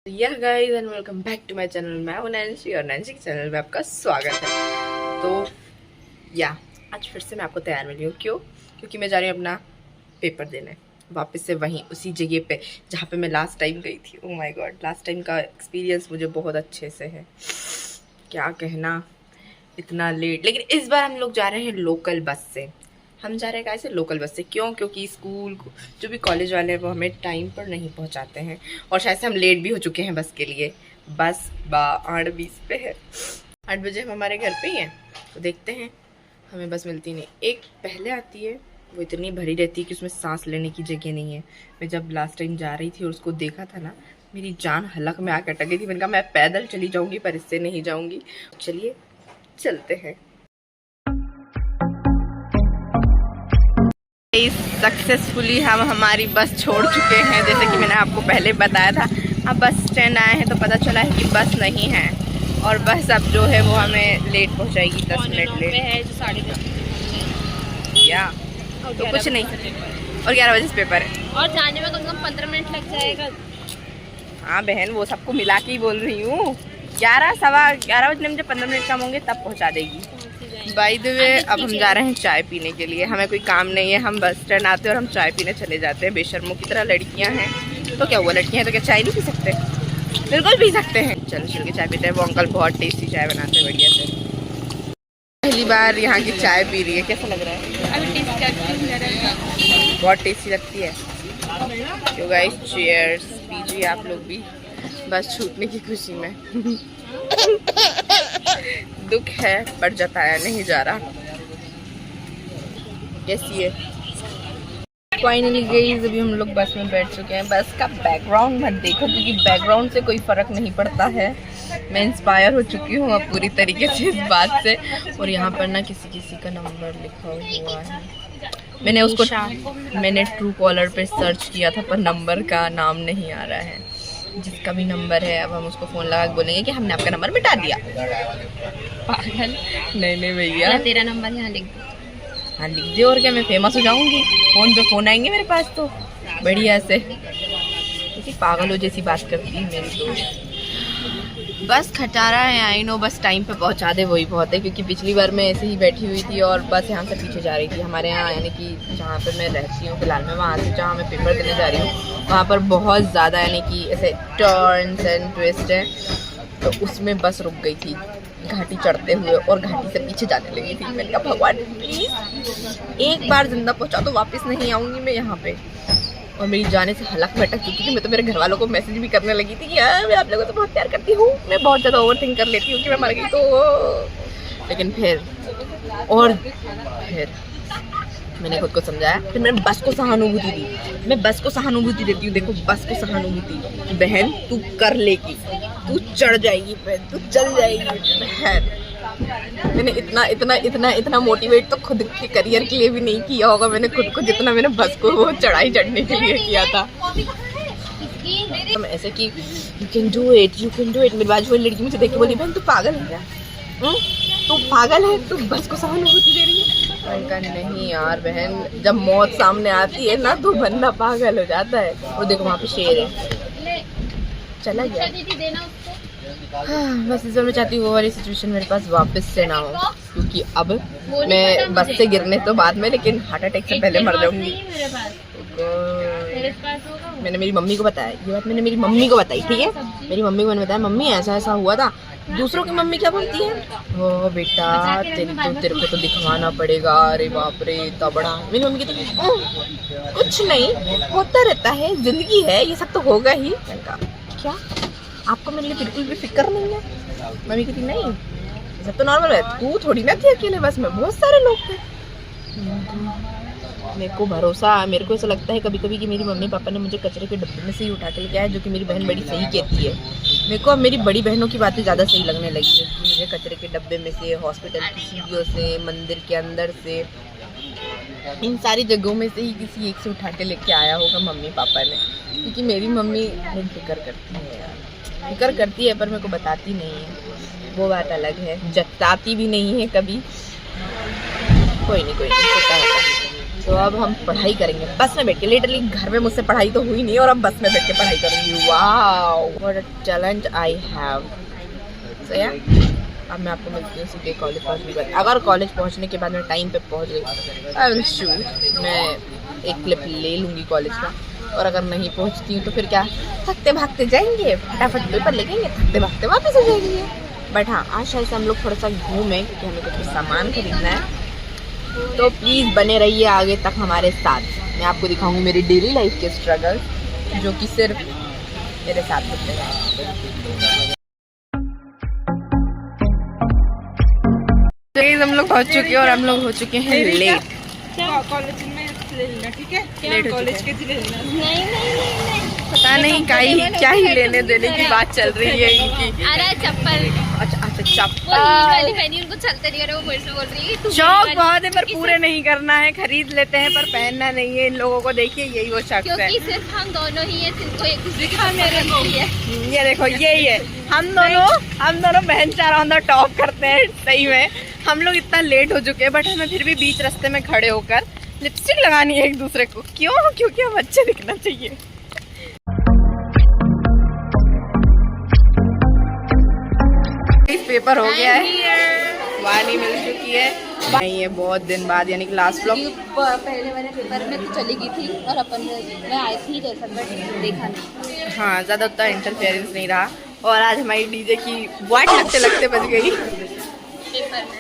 यह guys and welcome back to my channel. मैं हूं नैन्सी और नैन्सी के चैनल में आपका स्वागत है। तो आज फिर से मैं आपको तैयार मिली हूँ। क्योंकि मैं जा रही हूँ अपना पेपर देने वापस से वहीं उसी जगह पे जहाँ पे मैं लास्ट टाइम गई थी। Oh my God, last time का एक्सपीरियंस मुझे बहुत अच्छे से है, क्या कहना, इतना लेट। लेकिन इस बार हम लोग जा रहे हैं लोकल बस से। हम जा रहे हैं कैसे, लोकल बस से। क्यों? क्योंकि स्कूल जो भी कॉलेज वाले हैं वो हमें टाइम पर नहीं पहुंचाते हैं और शायद से हम लेट भी हो चुके हैं बस के लिए। बस 8:20 पे है, 8 बजे हम हमारे घर पे ही हैं। तो देखते हैं, हमें बस मिलती नहीं। एक पहले आती है, वो इतनी भरी रहती है कि उसमें सांस लेने की जगह नहीं है। मैं जब लास्ट टाइम जा रही थी और उसको देखा था ना, मेरी जान हलक में आकर अटक गई थी। मैंने कहा मैं पैदल चली जाऊँगी पर इससे नहीं जाऊँगी। चलिए चलते हैं। सक्सेसफुली हम हमारी बस छोड़ चुके हैं। जैसे कि मैंने आपको पहले बताया था, अब बस स्टैंड आए हैं तो पता चला है कि बस नहीं है और बस अब जो है वो हमें लेट पहुंचाएगी, 10 मिनट लेट है, जो 10:30 या तो कुछ नहीं। और 11 बजे पेपर है और जाने में कम से कम 15 मिनट लग जाएगा। हाँ बहन, वो सबको मिला के ही बोल रही हूँ। 11 बजने में जब 15 मिनट कम होंगे तब पहुँचा देगी। बाय द वे, अब हम जा रहे हैं चाय पीने के लिए। हमें कोई काम नहीं है, हम बस स्टैंड आते हैं और हम चाय पीने चले जाते हैं। बेशर्मों की तरह लड़कियां हैं तो क्या हुआ, लड़कियां हैं तो क्या चाय नहीं पी सकते? बिल्कुल पी सकते हैं। चल के चाय पीते हैं। वो अंकल बहुत टेस्टी चाय बनाते हैं, बढ़िया से। पहली बार यहाँ की चाय पी रही है, कैसा लग रहा है? बहुत टेस्टी लगती है। तो गाइस चीयर्स, पीजिए आप लोग भी बस छूटने की खुशी में। दुख है पर जताया नहीं जा रहा। कैसी है? फाइनली गाइस, अभी हम लोग बस में बैठ चुके हैं। बस का बैकग्राउंड मत देखो क्योंकि बैकग्राउंड से कोई फर्क नहीं पड़ता है। मैं इंस्पायर हो चुकी हूँ अब पूरी तरीके से इस बात से। और यहाँ पर ना किसी का नंबर लिखा हुआ है। मैंने ट्रू कॉलर पे सर्च किया था पर नंबर का नाम नहीं आ रहा है। जिसका भी नंबर है, अब हम उसको फ़ोन लगा के बोलेंगे कि हमने आपका नंबर मिटा दिया। पागल। नहीं भैया, तेरा नंबर यहाँ लिख दो। हाँ लिख दे, और क्या, मैं फेमस हो जाऊंगी। फ़ोन पे फ़ोन आएंगे मेरे पास तो बढ़िया से। किसी पागलों जैसी बात करती है मेरी दोस्त। बस खटारा है, आई नो, बस टाइम पे पहुंचा दे वही बहुत है। क्योंकि पिछली बार मैं ऐसे ही बैठी हुई थी और बस यहाँ से पीछे जा रही थी। हमारे यहाँ यानी कि जहाँ पे मैं रहती हूँ फिलहाल, मैं वहाँ से जहाँ मैं पेपर देने जा रही हूँ वहाँ पर बहुत ज़्यादा यानी कि ऐसे टर्न्स एंड ट्विस्ट है। तो उसमें बस रुक गई थी घाटी चढ़ते हुए और घाटी से पीछे जाने लगी थी। मैंने कहा भगवान प्लीज़ एक बार जिंदा पहुँचा तो वापस नहीं आऊँगी मैं यहाँ पे। और मेरी जाने से हलक भटक चुकी थी। मैं तो मेरे घर वालों को मैसेज भी करने लगी थी कि यार मैं आप लोगों को तो बहुत प्यार करती हूँ, मैं बहुत ज़्यादा ओवर थिंक कर लेती हूँ कि मैं मर गई तो। लेकिन फिर मैंने खुद को समझाया। फिर मैंने बस को सहानुभूति दी। मैं बस को सहानुभूति देती हूँ। देखो बस को सहानुभूति, बहन तू कर लेगी, तू चढ़ जाएगी बहन, तू चल जाएगी बहन। मैंने इतना मोटिवेट तो खुद के करियर के लिए भी नहीं किया होगा मैंने खुद को, जितना मैंने बस को वो चढ़ाई चढ़ने के लिए किया था। ऐसे कि यू कैन डू इट। मेरी बाजू वाली लड़की मुझे देख के बोली, बहन तू पागल है क्या? तू पागल है, तू बस को सहानुभूति दे रही है? मैंने कहा नहीं यार बहन, जब मौत सामने आती है ना तो बंदा पागल हो जाता है। और देखो वहाँ पे शेर है, चला गया। हाँ, बस इस बार मैं चाहती हूँ वो वाली सिचुएशन मेरे पास वापस से ना हो। क्योंकि अब मैं बस से गिरने तो बाद में, लेकिन हार्ट अटैक से पहले मर जाऊंगी। मैंने मेरी मम्मी को बताया ये बात, मैंने मेरी मम्मी को बताई, ठीक है। मेरी मम्मी को मैंने बताया, मम्मी ऐसा हुआ था। दूसरों की मम्मी क्या बोलती है, ओ बेटा तेरे को तो दिखवाना पड़ेगा। अरे बाप रे इतना बड़ा। मेरी मम्मी कहती कुछ नहीं, होता रहता है, जिंदगी है, ये सब तो होगा ही। मैंने कहा क्या आपको मेरे लिए बिल्कुल भी फिक्र नहीं है? मम्मी कहती नहीं ये सब तो नॉर्मल है, तू थोड़ी ना थी अकेले, बस में बहुत सारे लोग थे। मेरे को भरोसा, मेरे को ऐसा लगता है कभी कभी कि मेरी मम्मी पापा ने मुझे कचरे के डब्बे में से ही उठा के लेके आया, जो कि मेरी बहन बड़ी सही कहती है। मेरे को अब मेरी बड़ी बहनों की बातें ज़्यादा सही लगने लगी है कि मुझे कचरे के डब्बे में से, हॉस्पिटल की सीढ़ियों से, मंदिर के अंदर से, इन सारी जगहों में से ही किसी एक से उठा के लेके आया होगा मम्मी पापा ने। क्योंकि मेरी मम्मी मेरी फिक्र करती है यार, फिक्र करती है पर मेरे को बताती नहीं है, वो बात अलग है। जताती भी नहीं है कभी। कोई नहीं होता है। तो अब हम पढ़ाई करेंगे बस में बैठ के। लिटरली घर में मुझसे पढ़ाई तो हुई नहीं और अब बस में बैठ के पढ़ाई करूंगी। Wow what a talent I have. So yeah अब मैं आपको मिलती हूँ सीधे कॉलेज पहुँचने के बाद। अगर कॉलेज पहुँचने के बाद मैं टाइम पे पहुँच गई आई विल शूट, मैं एक क्लिप ले लूँगी कॉलेज का। और अगर नहीं पहुँचती हूँ तो फिर क्या, थकते भागते जाएंगे, फटाफट पेपर लेंगे, थकते भागते वापस आ जाएंगे। बट हाँ आज शायद से हम लोग थोड़ा सा घूमें क्योंकि हमें कुछ सामान खरीदना है। तो प्लीज़ बने रहिए आगे तक हमारे साथ। मैं आपको दिखाऊंगी मेरी डेली लाइफ के स्ट्रगल जो कि सिर्फ मेरे साथ होते हैं। तो हम लोग पहुंच चुके हैं और हम लोग हो चुके हैं लेट। कॉलेज में ले लेना, ठीक है? लेट हो कॉलेज चुके के ले लेना। नहीं पता नहीं क्या ही लेने देने की बात चल रही है इनकी। अरे चप्पल, अच्छा वो हील चप्पल वाली पहनी, उनको चलते नहीं रहे, वो मेरे से बोल रही है शौक बहुत है पर पूरे नहीं करना है। खरीद लेते हैं पर पहनना नहीं है। इन लोगों को देखिए यही वो शख्स है। क्योंकि सिर्फ हम दोनों ही हैं जिनको एक दूसरे की मेरे है। ये देखो यही है, हम दोनों बहन चार ऑन द टॉप करते हैं। सही में हम लोग इतना लेट हो चुके हैं बट हमें फिर भी बीच रास्ते में खड़े होकर लिपस्टिक लगानी है एक दूसरे को। क्यों? क्योंकि हम अच्छे दिखना चाहिए। इस पेपर हो गया है, वानी मिल चुकी है। नहीं है बहुत दिन बाद यानी क्लास व्लॉग। पहले वाले पेपर में तो चली गई थी और अपन मैं आई थी जैसा बट देखा नहीं। हाँ ज़्यादा उतना इंटरफेरेंस नहीं रहा। और आज हमारी डीजे की वाट लगते लगते बज गई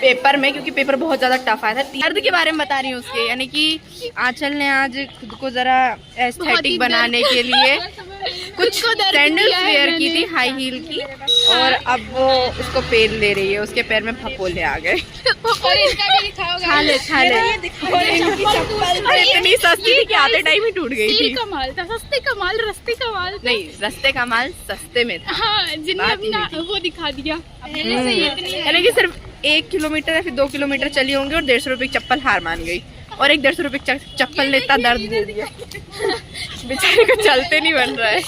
पेपर में क्योंकि पेपर बहुत ज़्यादा टफ आया था। दर्द के बारे में बता रही हूँ उसके, यानी कि आंचल ने आज खुद को ज़रा एस्थेटिक बनाने के लिए कुछ सैंडल्स वेयर की थी हाई हील की और अब वो उसको पेन ले रही है। उसके पैर में फफोले आ गए। और इनका भी दिखाओ, खा ले और इनकी चप्पल इतनी सस्ती थी कि आधे टाइम ही टूट गई थी। कमाल था, सस्ते कमाल, रस्ते कमाल। नहीं रस्ते का माल सस्ते में था। हाँ जिन्हें अपना वो दिखा दिया। यानी कि सिर्फ 1 किलोमीटर या फिर 2 किलोमीटर चली होंगी और 150 रुपये की चप्पल हार मान गई। और एक 150 रुपये की चप्पल ने इतना दर्द दे दिया बेचारे को चलते नहीं बन रहा है।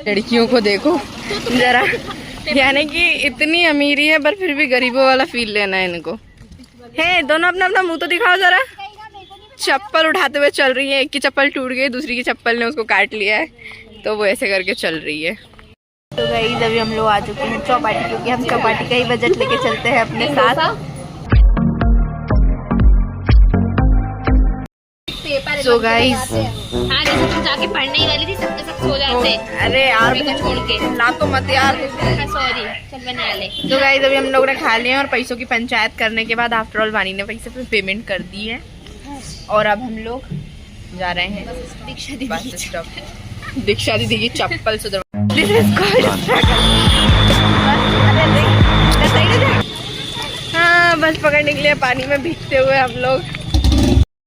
लड़कियों को देखो जरा, यानी कि इतनी अमीरी है पर फिर भी गरीबों वाला फील लेना है इनको। है दोनों अपना अपना मुंह तो दिखाओ जरा। चप्पल उठाते हुए चल रही है। एक की चप्पल टूट गई, दूसरी की चप्पल ने उसको काट लिया है तो वो ऐसे करके चल रही है। तो गाइस अभी हम लोग आ चुके हैं चौपाटी क्योंकि हम चौपाटी का ही बजट लेके चलते हैं अपने साथ। So guys, हाँ जैसे तुम जाके पढ़ने ही वाली थी सबके सब सो जाते। अरे यार को छोड़ के ला तो मत यार। सॉरी चल बना ले। तो गाइस अभी हम लोग ने खा लिया और पैसों की पंचायत करने के बाद आफ्टर ऑल वानी ने पैसे पे पेमेंट कर दी है और अब हम लोग जा रहे हैं बस स्टॉप। दीक्षा दीदी की चप्पल सुधर। दिस इज कॉल्ड हाँ बस पकड़ने के लिए पानी में भीगते हुए हम लोग।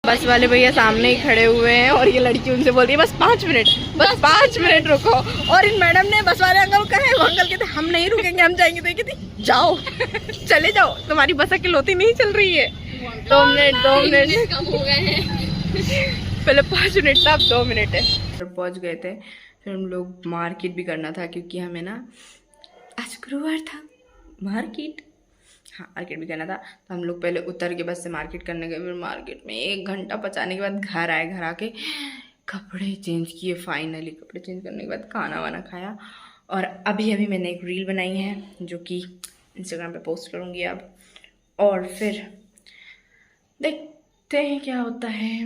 बस वाले भैया सामने ही खड़े हुए हैं और ये लड़की उनसे बोल रही है बस 5 मिनट, बस 5 मिनट रुको। और इन मैडम ने बस वाले अंकल कहे, वो अंकल कहते हम नहीं रुकेंगे हम जाएंगे। तो ये कहती जाओ चले जाओ, तुम्हारी बस अकेलोती नहीं चल रही है। 2 मिनट कम हो गए हैं। पहले 5 मिनट था अब 2 मिनट है। पहुंच गए थे। फिर हम लोग मार्केट भी करना था क्योंकि हमें ना आज गुरुवार था, मार्केट भी करना था। तो हम लोग पहले उतर के बस से मार्केट करने गए। फिर मार्केट में 1 घंटा पचाने के बाद घर आए। घर आके कपड़े चेंज किए, फाइनली कपड़े चेंज करने के बाद खाना वाना खाया। और अभी मैंने एक रील बनाई है जो कि इंस्टाग्राम पे पोस्ट करूँगी अब। और फिर देखते हैं क्या होता है।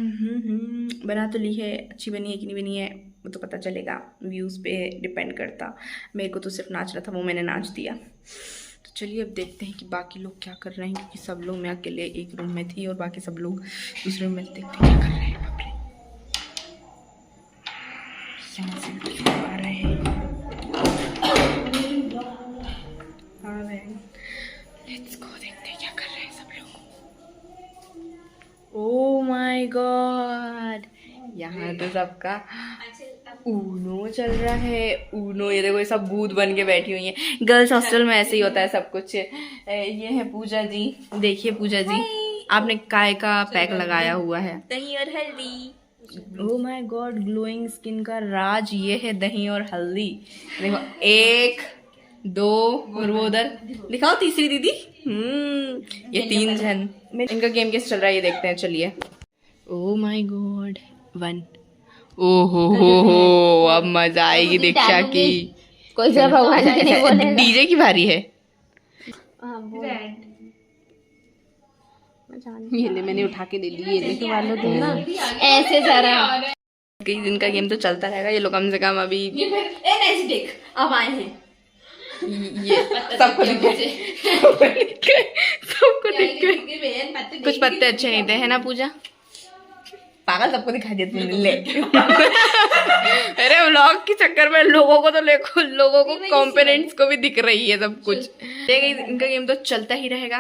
बना तो ली है, अच्छी बनी है कि नहीं बनी है वो तो पता चलेगा, व्यूज़ पे डिपेंड करता। मेरे को तो सिर्फ नाच रहा था, वो मैंने नाच दिया। तो चलिए अब देखते हैं कि बाकी लोग क्या कर रहे हैं क्योंकि सब लोग, मैं अकेले एक रूम में थी और बाकी सब लोग दूसरे रूम में। देखते हैं क्या कर रहे हैं। आ रहे हैं लेट्स गो, देखते हैं क्या कर रहे हैं सब लोग। ओह माय गॉड, यहाँ तो सबका ऊनो चल रहा है। ऊनो, ये देखो ये सब भूत बन के बैठी हुई हैं। गर्ल्स हॉस्टल में ऐसे ही होता है सब कुछ। ये है पूजा जी, देखिए पूजा जी आपने काय का पैक लगाया हुआ है, दही और हल्दी। Oh my God, glowing skin का राज ये है दही और हल्दी। देखो 1 2 और वो उधर दिखाओ तीसरी दीदी। ये 3 जन। इनका गेम कैसे चल रहा है ये देखते हैं। चलिए ओ माय गॉड 1 ओहो अब मजा आएगी दीक्षा की। कोई सा भगवान के नहीं बोले डीजे की बारी है। ये ले मैंने उठा के दे दी, ये लेके वालों दो ना। ऐसे सारा कई दिन का गेम तो चलता रहेगा, ये लोग कम से कम अभी देख अब आए हैं। ये सबको दिख गए, सबको दिख गए। कुछ पत्ते अच्छे नहीं थे, है ना पूजा? पागल, सबको दिखा दिया तुमने। ले अरे व्लॉग के चक्कर में लोगों को तो देखो, लोगों को कंपोनेंट्स को भी दिख रही है सब कुछ। इनका गेम तो चलता ही रहेगा,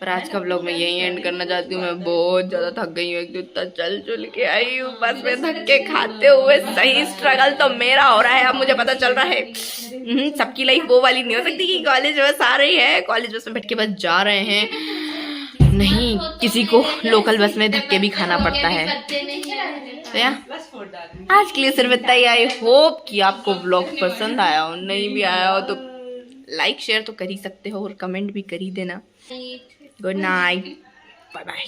पर आज का व्लॉग मैं यही एंड करना चाहती हूँ। मैं बहुत ज्यादा थक गई हूँ, इतना चल चुल के आई हूँ, बस में धक्के खाते हुए। सही स्ट्रगल तो मेरा हो रहा है, अब मुझे पता चल रहा है सबकी लाइफ वो वाली नहीं हो सकती कि कॉलेज बस आ रही है, कॉलेज बस में बैठ के बस जा रहे हैं। नहीं, किसी को लोकल बस में धक्के भी खाना पड़ता है। तो यार आज के लिए सिर्फ इतना ही। आई होप कि आपको व्लॉग पसंद आया हो, नहीं भी आया हो तो लाइक शेयर तो कर ही सकते हो और कमेंट भी कर ही देना। Good night, bye bye.